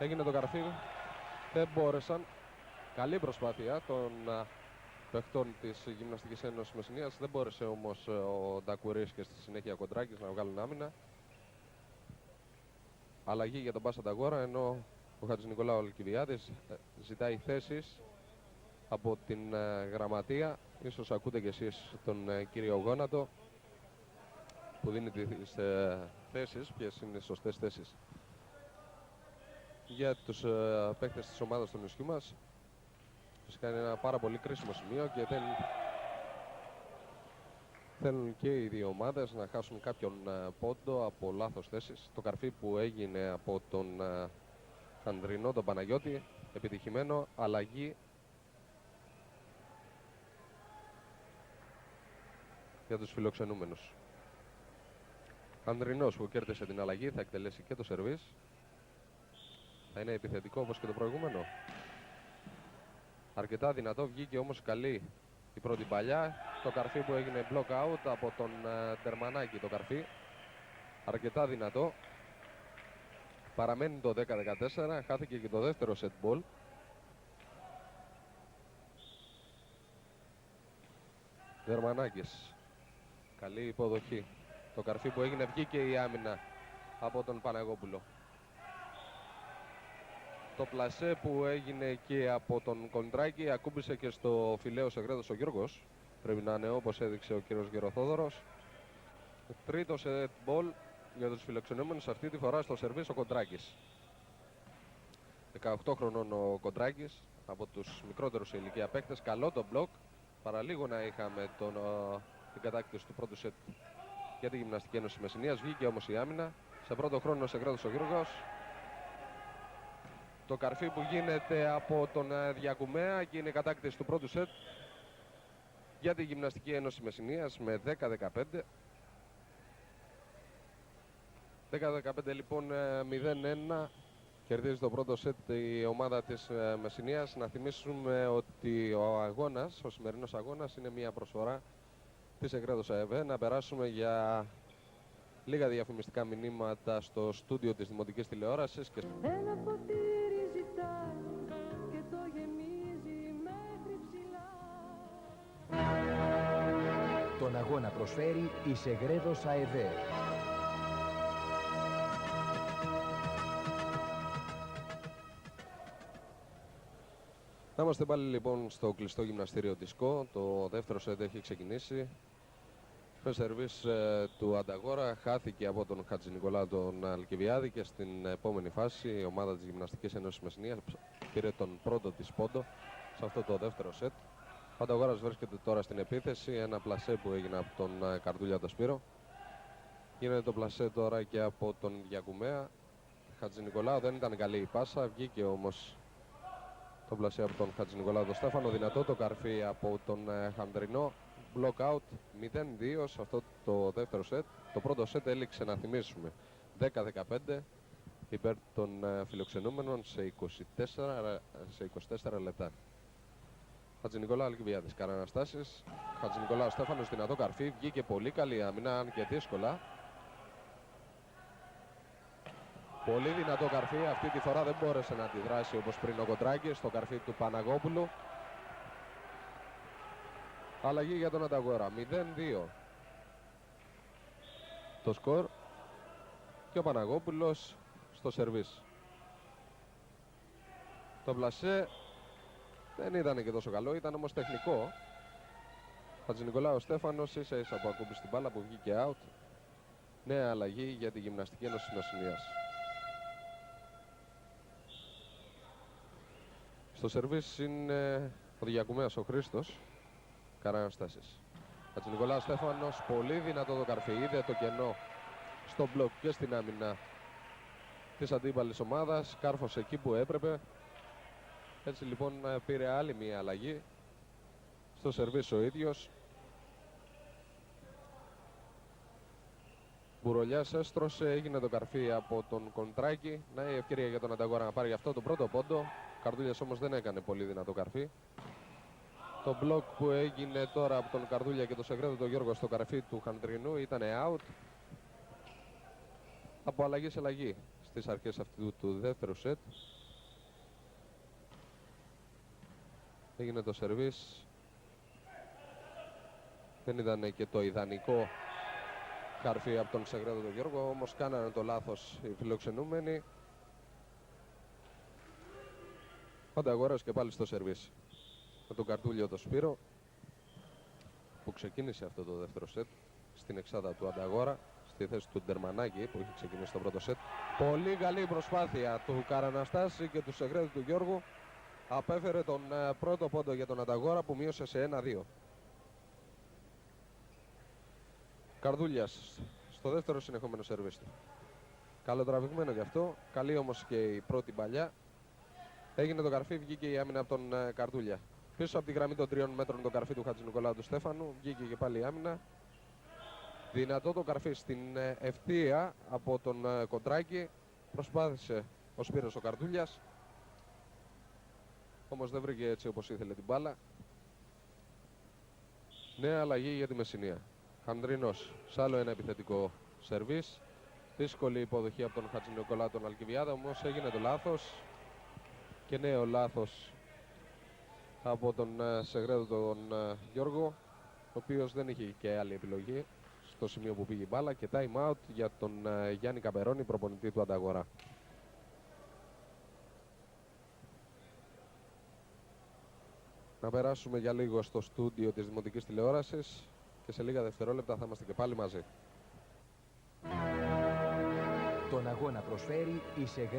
Έγινε το καρφί. Δεν μπόρεσαν. Καλή προσπάθεια των παιχτών της Γυμναστικής Ένωσης Μεσσηνίας. Δεν μπόρεσε όμως ο Ντακουρίς και στη συνέχεια ο Κοντράκης να βγάλουν άμυνα. Αλλαγή για τον Πάσα Νταγόρα, ενώ ο Χατζηνικολάου Αλκιβιάδης ζητάει θέσεις από την γραμματεία. Ίσως ακούτε και εσείς τον κύριο Γόνατο που δίνει τις θέσεις, ποιες είναι οι σωστές θέσεις για τους παίκτες της ομάδας του νησιού μας. Φυσικά είναι ένα πάρα πολύ κρίσιμο σημείο και δεν θέλουν και οι δύο ομάδες να χάσουν κάποιον πόντο από λάθος θέσεις. Το καρφί που έγινε από τον Χανδρινό, τον Παναγιώτη, επιτυχημένο. Αλλαγή για τους φιλοξενούμενους. Χανδρινός που κέρδισε την αλλαγή θα εκτελέσει και το σερβίς. Θα είναι επιθετικό όπως και το προηγούμενο. Αρκετά δυνατό, βγήκε όμως καλή η πρώτη παλιά. Το καρφί που έγινε block out από τον Τερμανάκη, το καρφί. Αρκετά δυνατό. Παραμένει το 10-14, χάθηκε και το δεύτερο set ball. Τερμανάκης. Καλή υποδοχή. Το καρφί που έγινε, βγήκε η άμυνα από τον Παναγόπουλο. Το πλασέ που έγινε και από τον Κοντράκη ακούμπησε και στο φιλέο Σεγρέδος ο Γιώργος. Πρέπει να είναι όπως έδειξε ο κύριος Γεροθόδωρος. Τρίτο set ball για τους φιλοξενούμενους, αυτή τη φορά στο σερβίς ο Κοντράκης. 18 χρονών ο Κοντράκης, από τους μικρότερους σε ηλικία παίκτες. Καλό το μπλοκ, παραλίγο να είχαμε την κατάκτηση του πρώτου σετ για τη Γυμναστική Ένωση Μεσσηνίας. Βγήκε όμως η άμυνα. Σε πρώτο χρόνο Σεγρέδος ο Γιώργος. Το καρφί που γίνεται από τον Διακουμέα και είναι η κατάκτηση του πρώτου σετ για τη Γυμναστική Ένωση Μεσσηνίας με 10-15. 10-15 λοιπόν, 0-1. Κερδίζει το πρώτο σετ η ομάδα της Μεσσηνίας. Να θυμίσουμε ότι ο αγώνας, ο σημερινός αγώνας, είναι μια προσφορά της Εγρέδος ΑΕΒ. Να περάσουμε για λίγα διαφημιστικά μηνύματα στο στούντιο της Δημοτικής Τηλεόρασης. Ένα ποτήρι ζητάει και το γεμίζει μέχρι ψηλά. Τον αγώνα προσφέρει η Σεγρέδος ΑΕΒ. Να είμαστε πάλι λοιπόν στο κλειστό γυμναστήριο της ΚΟ. Το δεύτερο σετ έχει ξεκινήσει. Με σερβίς του Ανταγόρα χάθηκε από τον Χατζηνικολάου τον Αλκιβιάδη και στην επόμενη φάση η ομάδα της Γυμναστικής Ένωσης Μεσσηνίας πήρε τον πρώτο της πόντο σε αυτό το δεύτερο σετ. Ο Ανταγόρας βρίσκεται τώρα στην επίθεση. Ένα πλασέ που έγινε από τον Καρδούλια το Σπύρο. Γίνεται το πλασέ τώρα και από τον Διακουμέα. Χατζηνικολάου, δεν ήταν καλή η πάσα, βγήκε όμως το πλασέ από τον Χατζηνικολάου τον Στέφανο. Δυνατό το καρφί από τον Χανδρινό. Block out 0-2 σε αυτό το δεύτερο σετ. Το πρώτο σετ έληξε, να θυμίσουμε, 10-15 υπέρ των φιλοξενούμενων σε 24 λεπτά. Χατζηνικολάου Αλκιβιάδης, Καραναστάσεις. Χατζηνικολάου Στέφανος, δυνατό καρφί. Βγήκε πολύ καλή άμυνα, αν και δύσκολα. Πολύ δυνατό καρφί. Αυτή τη φορά δεν μπόρεσε να αντιδράσει όπως πριν ο Κοντράκης στο καρφί του Παναγόπουλου. Αλλαγή για τον Ανταγόρα. 0-2 το σκορ και ο Παναγόπουλος στο σερβίς. Το πλασέ δεν ήταν και τόσο καλό, ήταν όμως τεχνικό. Χατζηνικολάου Στέφανος ίσα ίσα που ακούμπησε την μπάλα που βγήκε out. Νέα αλλαγή για τη Γυμναστική Ένωση Μεσσηνίας. Στο σερβίς είναι ο Διακουμέας ο Χρήστος. Καραναστάσεις. Χατζηνικολάου Στέφανος, πολύ δυνατό το καρφί. Είδε το κενό στο μπλοκ και στην άμυνα της αντίπαλης ομάδας. Κάρφωσε εκεί που έπρεπε. Έτσι λοιπόν πήρε άλλη μία αλλαγή. Στο σερβίς ο ίδιος. Μπουρολιάς έστρωσε, έγινε το καρφί από τον Κοντράκη. Να η ευκαιρία για τον Ανταγόρα να πάρει γι' αυτό τον πρώτο πόντο. Καρδούλιας όμως δεν έκανε πολύ δυνατό καρφί. Το μπλοκ που έγινε τώρα από τον Καρδούλια και τον Σεγρέδο τον Γιώργο στο καρφί του Χανδρινού ήταν out. Από αλλαγή σε αλλαγή στις αρχές αυτού του δεύτερου σετ. Έγινε το σερβίς. Δεν ήταν και το ιδανικό καρφί από τον Σεγρέδο τον Γιώργο, όμως κάνανε το λάθος οι φιλοξενούμενοι. Ο Ανταγόρας και πάλι στο σερβίς με τον Καρτούλιο το Σπύρο, που ξεκίνησε αυτό το δεύτερο σετ στην εξάδα του Ανταγόρα, στη θέση του Ντερμανάκη που είχε ξεκινήσει το πρώτο σετ. Πολύ καλή προσπάθεια του Καραναστάση και του Σεγρέδου του Γιώργου. Απέφερε τον πρώτο πόντο για τον Ανταγόρα που μείωσε σε 1-2. Καρδούλιας στο δεύτερο συνεχόμενο σερβίς του. Καλοτραβηγμένο γι' αυτό. Καλή όμως και η πρώτη παλιά. Έγινε το καρφί, βγήκε η άμυνα από τον Καρδούλια. Πίσω από τη γραμμή των 3 μέτρων το καρφί του Χατζηνικολάου του Στέφανου. Βγήκε και πάλι η άμυνα. Δυνατό το καρφί στην ευθεία από τον Κοντράκη. Προσπάθησε ο Σπύρος ο Καρδούλιας. Όμως δεν βρήκε έτσι όπως ήθελε την μπάλα. Νέα αλλαγή για τη Μεσσηνία. Ανδρίνος σε άλλο ένα επιθετικό σερβίς. Δύσκολη υποδοχή από τον Χατζηνικολάου τον Αλκιβιάδα, όμως έγινε το λάθος. Και νέο λάθος από τον Σεγρέδο τον Γιώργο, ο οποίος δεν είχε και άλλη επιλογή στο σημείο που πήγε η μπάλα. Και time out για τον Γιάννη Καμπερώνη, προπονητή του Ανταγορά. Να περάσουμε για λίγο στο στούντιο της Δημοτικής Τηλεόρασης και σε λίγα δευτερόλεπτα θα είμαστε και πάλι μαζί. Τον αγώνα προσφέρει η Σεγρέδο.